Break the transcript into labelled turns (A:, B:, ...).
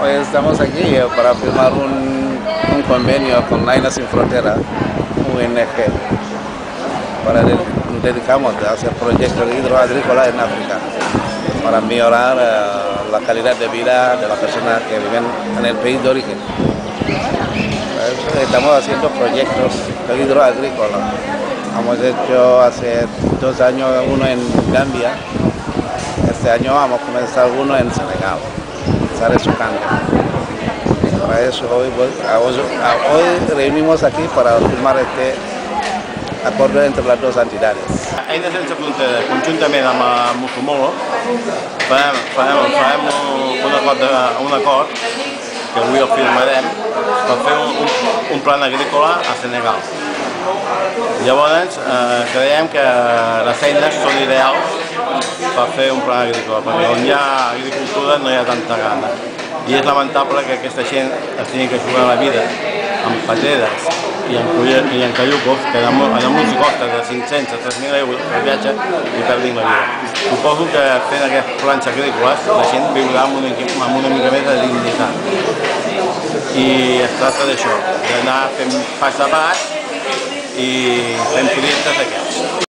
A: Hoy estamos aquí para firmar un convenio con Aina Sin Frontera, ONG, para dedicamos a hacer proyectos hidroagrícolas en África, para mejorar la calidad de vida de las personas que viven en el país de origen. Estamos haciendo proyectos hidroagrícolas. Hemos hecho hace 2 años uno en Gambia. Este año vamos a comenzar uno en Senegal, Sare Sukanda. Para eso hoy reunimos aquí para firmar este acuerdo entre las dos entidades.
B: Aina Sense Fronteres, conjuntament amb Mufomolo, farem un acord que avui el firmarem per fer un plan agrícola a Senegal. Llavors, creiem que les eines són ideals per fer un plan agrícola, perquè on hi ha agricultura no hi ha tanta gana. I és lamentable que aquesta gent es tingui que jugar la vida amb pateres i en cayucos, que en uns costes de 500 a 3.000 euros per viatge i perdin la vida. Suposo que fent aquests plans agrícoles la gent viurà amb una mica més de dignitat. I es tracta d'això, d'anar fent pas a pas i fent projectes d'aquests.